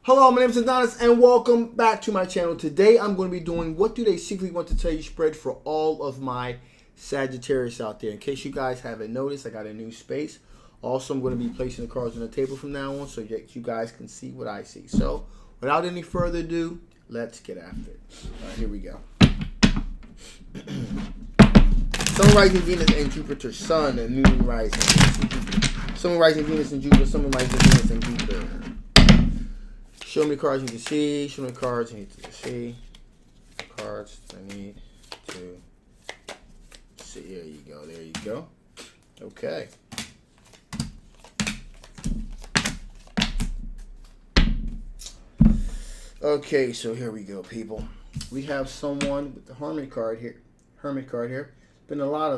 Hello, my name is Adonis and welcome back to my channel. Today I'm going to be doing what do they secretly want to tell you spread for all of my Sagittarius out there. In case you guys haven't noticed, I got a new space. Also, I'm going to be placing the cards on the table from now on so that you guys can see what I see. So, without any further ado, let's get after it. All right, here we go. Sun, rising Venus, and Jupiter. Sun, and Moon, rising Venus, and Jupiter. Sun, rising Venus, and Jupiter. Sun, rising Venus, and Jupiter. Show me cards you need to see. Show me cards you need to see. Cards I need to see. There you go. There you go. Okay. Okay, so here we go, people. We have someone with the Hermit card here. Hermit card here. Been doing a lot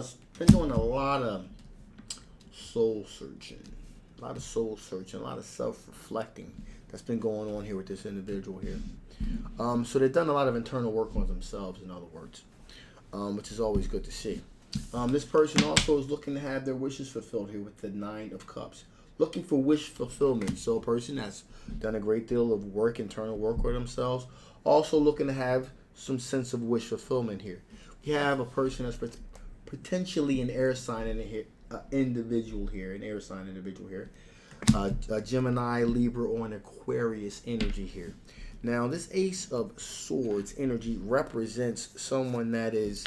of soul searching. A lot of self-reflecting that's been going on here with this individual here. So they've done a lot of internal work on themselves, in other words, which is always good to see. This person also is looking to have their wishes fulfilled here with the Nine of Cups. Looking for wish fulfillment. So a person that's done a great deal of work, internal work with themselves, also looking to have some sense of wish fulfillment here. We have a person that's potentially an air sign in here, individual here, an air sign individual here. A Gemini, Libra, or an Aquarius energy here. Now, this Ace of Swords energy represents someone that is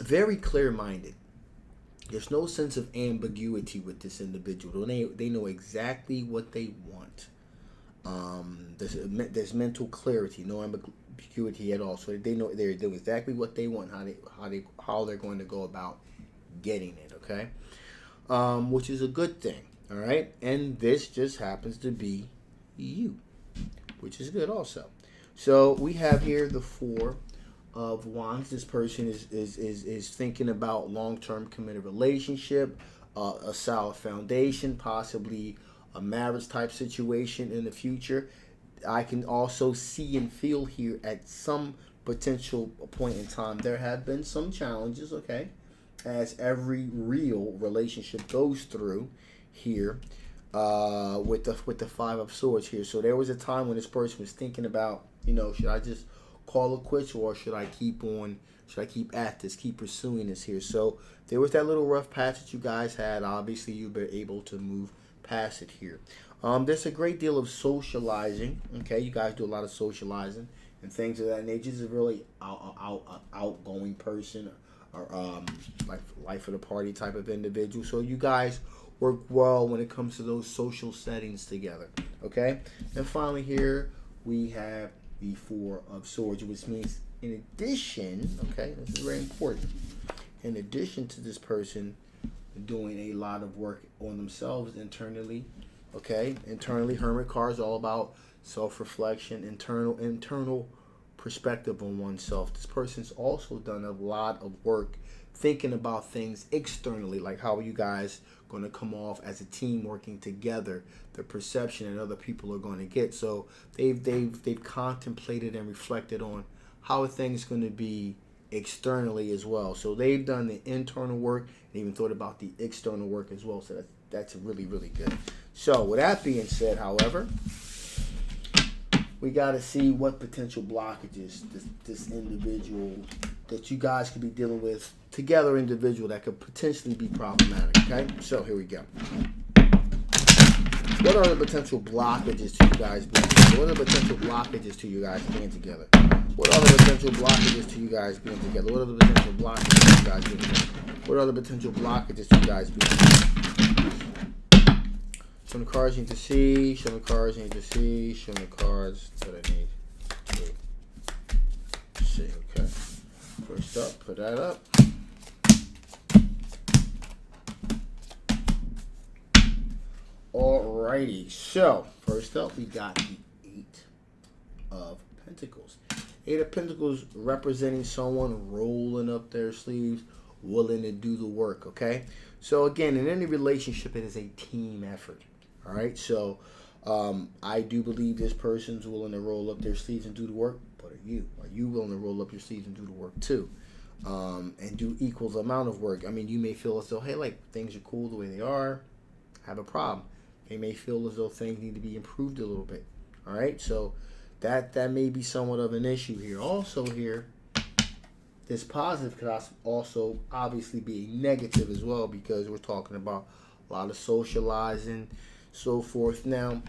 very clear-minded. There's no sense of ambiguity with this individual. They know exactly what they want. There's mental clarity, no ambiguity at all. So they know exactly what they want, how they're going to go about getting it. Okay. Which is a good thing, all right? And this just happens to be you, which is good also. So we have here the Four of Wands. This person is thinking about long-term committed relationship, a solid foundation, possibly a marriage type situation in the future. I can also see and feel here at some potential point in time there have been some challenges, okay? As every real relationship goes through here with the Five of Swords here. So there was a time when this person was thinking about, should I just call it quits or should I keep at this, keep pursuing this here? So there was that little rough patch that you guys had. Obviously, you've been able to move past it here. There's a great deal of socializing. Okay, you guys do a lot of socializing and things of that nature. This is a really outgoing person. Or like life of the party type of individual. So you guys work well when it comes to those social settings together. Okay? And finally here we have the Four of Swords, which means in addition, okay, this is very important. In addition to this person doing a lot of work on themselves internally, okay? Internally, Hermit card is all about self-reflection, internal perspective on oneself. This person's also done a lot of work thinking about things externally, like how are you guys going to come off as a team working together, the perception that other people are going to get. So they've contemplated and reflected on how a thing's going to be externally as well. So they've done the internal work and even thought about the external work as well. So that's really, really good. So with that being said, however, we got to see what potential blockages this individual that you guys could be dealing with together, individual that could potentially be problematic. Okay, so here we go. What are the potential blockages to you guys being together? What are the potential blockages to you guys being together? What are the potential blockages to you guys being together? What are the potential blockages to you guys being together? What are the potential blockages to you guys being together? Show me cards you need to see. Show me cards you need to see. Show me cards that I need to see. Okay. First up, put that up. Alrighty. So, first up, we got the Eight of Pentacles. Eight of Pentacles representing someone rolling up their sleeves, willing to do the work, okay? So, again, in any relationship, it is a team effort. All right, so I do believe this person's willing to roll up their sleeves and do the work, but are you? Are you willing to roll up your sleeves and do the work too? And do equal amount of work? I mean, you may feel as though, hey, like, things are cool the way they are. Have a problem. They may feel as though things need to be improved a little bit. All right, so that may be somewhat of an issue here. Also here, this positive could also obviously be negative as well, because we're talking about a lot of socializing, so forth. Now,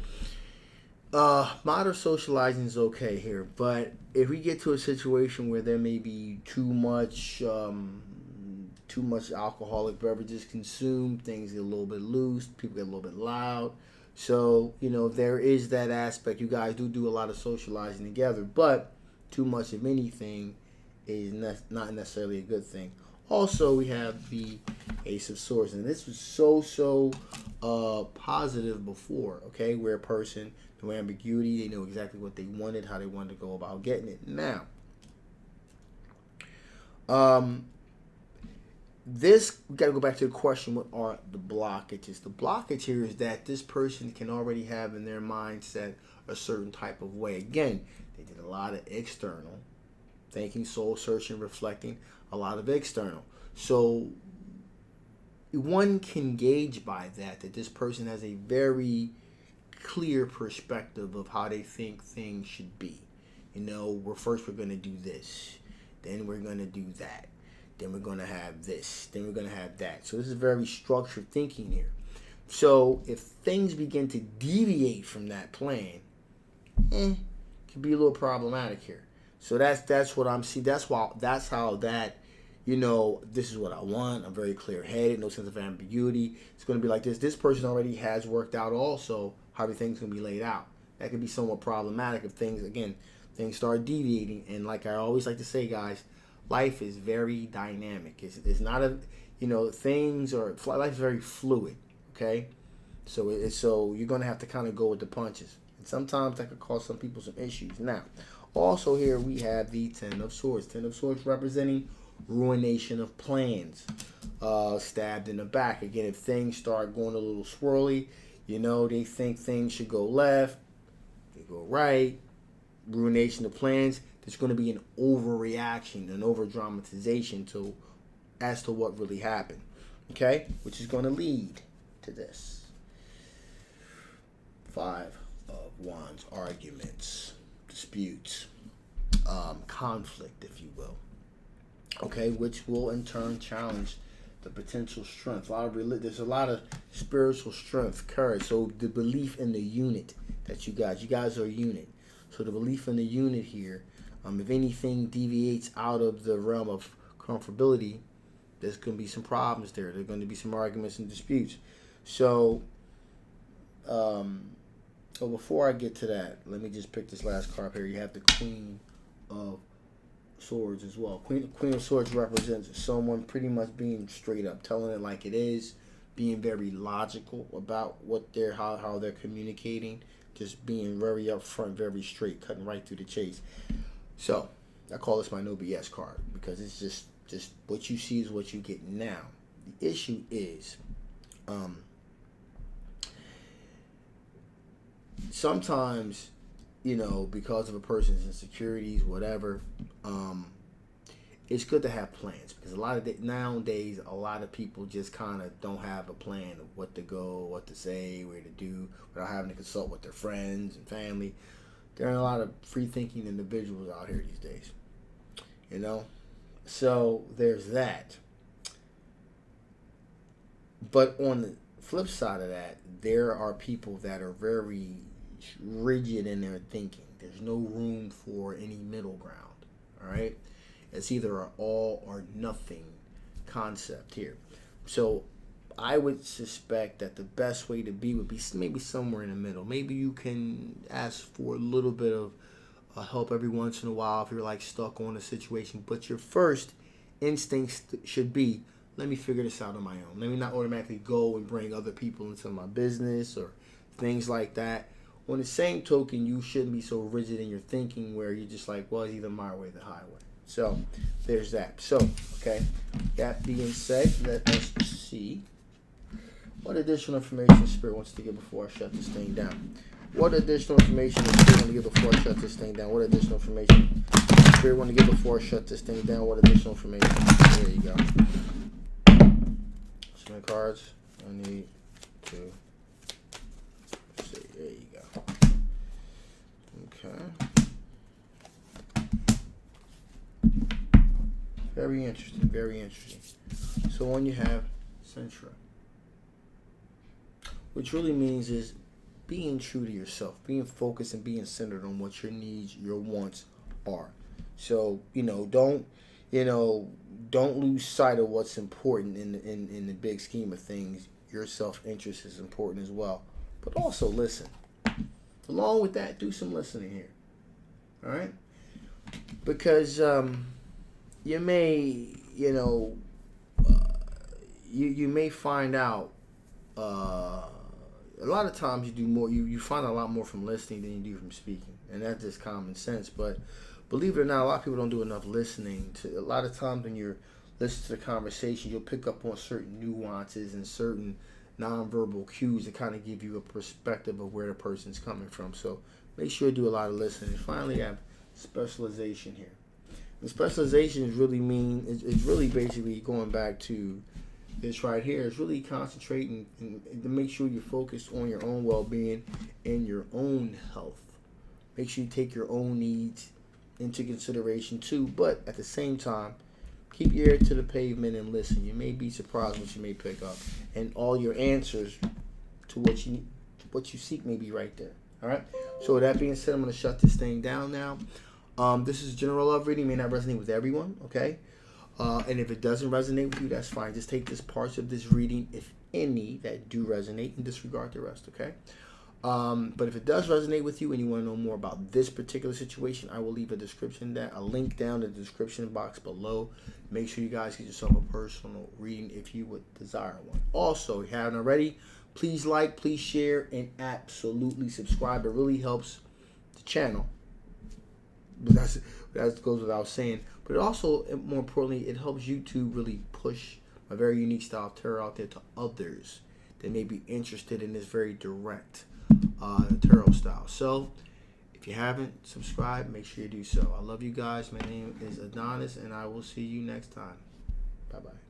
moderate socializing is okay here, but if we get to a situation where there may be too much alcoholic beverages consumed, things get a little bit loose, people get a little bit loud. So, there is that aspect. You guys do a lot of socializing together, but too much of anything is not necessarily a good thing. Also, we have the Ace of Swords, and this was so positive before, okay, where a person, no ambiguity, they know exactly what they wanted, how they wanted to go about getting it. Now, this, we got to go back to the question, what are the blockages? The blockage here is that this person can already have in their mindset a certain type of way. Again, they did a lot of external thinking, soul searching, reflecting, a lot of external. So one can gauge by that this person has a very clear perspective of how they think things should be. We're going to do this, then we're going to do that, then we're going to have this, then we're going to have that. So this is very structured thinking here. So if things begin to deviate from that plan, it can be a little problematic here. So that's what I'm seeing. That's how that, this is what I want. I'm very clear-headed, no sense of ambiguity. It's going to be like this. This person already has worked out also how everything's going to be laid out. That could be somewhat problematic if things start deviating. And like I always like to say, guys, life is very dynamic. It's not life is very fluid, okay? So you're going to have to kind of go with the punches. And sometimes that could cause some people some issues. Now, also here we have the Ten of Swords. Ten of Swords representing ruination of plans. Stabbed in the back. Again, if things start going a little swirly, they think things should go left, they go right. Ruination of plans. There's going to be an overreaction, an over-dramatization as to what really happened. Okay? Which is going to lead to this. 5 of Wands. Arguments. Disputes. Conflict, if you will. Okay? Which will in turn challenge the potential strength. There's a lot of spiritual strength, courage. So the belief in the unit that you guys are a unit. So the belief in the unit here, if anything deviates out of the realm of comfortability, there's going to be some problems there. There's going to be some arguments and disputes. So, before I get to that, let me just pick this last card here. You have the Queen of Swords as well. Queen of Swords represents someone pretty much being straight up, telling it like it is, being very logical about how they're communicating, just being very upfront, very straight, cutting right through the chase. So I call this my no BS card because it's just what you see is what you get. Now the issue is, sometimes, because of a person's insecurities, whatever, it's good to have plans, because nowadays a lot of people just kind of don't have a plan of what to go, what to say, where to do, without having to consult with their friends and family. There are a lot of free-thinking individuals out here these days, So there's that. But on the flip side of that, there are people that are very rigid in their thinking. There's no room for any middle ground, all right? It's either an all or nothing concept here. So I would suspect that the best way to be would be maybe somewhere in the middle. Maybe you can ask for a little bit of help every once in a while if you're like stuck on a situation. But your first instinct should be, let me figure this out on my own. Let me not automatically go and bring other people into my business or things like that. On the same token, you shouldn't be so rigid in your thinking where you're just like, well, it's either my way or the highway. So there's that. So, okay, that being said, let us see what additional information Spirit wants to give before I shut this thing down. What additional information does Spirit want to give before I shut this thing down? What additional information Spirit want to give before I shut this thing down? What additional information? There you go. So many cards. I need to Very interesting. Very interesting. So on you have Centra, which really means is being true to yourself, being focused and being centered on what your needs, your wants are. So don't lose sight of what's important in the big scheme of things. Your self-interest is important as well, but also listen. Along with that, do some listening here. All right, because you may you may find out a lot of times you find a lot more from listening than you do from speaking, and that's just common sense. But believe it or not, a lot of people don't do enough listening. A lot of times when you're listening to the conversation, you'll pick up on certain nuances and certain nonverbal cues that kind of give you a perspective of where the person's coming from. So make sure you do a lot of listening. And finally, I have specialization here. The specialization is it's really basically going back to this right here. It's really concentrating and to make sure you're focused on your own well-being and your own health. Make sure you take your own needs into consideration too, but at the same time, keep your ear to the pavement and listen. You may be surprised what you may pick up, and all your answers to what you seek may be right there. All right. So with that being said, I'm going to shut this thing down now. This is general love reading. It may not resonate with everyone. Okay. And if it doesn't resonate with you, that's fine. Just take this parts of this reading, if any, that do resonate, and disregard the rest. Okay. But if it does resonate with you and you want to know more about this particular situation, I will leave a link down in the description box below. Make sure you guys get yourself a personal reading if you would desire one. Also, if you haven't already, please like, please share, and absolutely subscribe. It really helps the channel. But that goes without saying. But it also, more importantly, it helps YouTube really push my very unique style of tarot out there to others that may be interested in this very direct tarot style. So if you haven't subscribed, make sure you do so. I love you guys. My name is Adonis, and I will see you next time. Bye bye.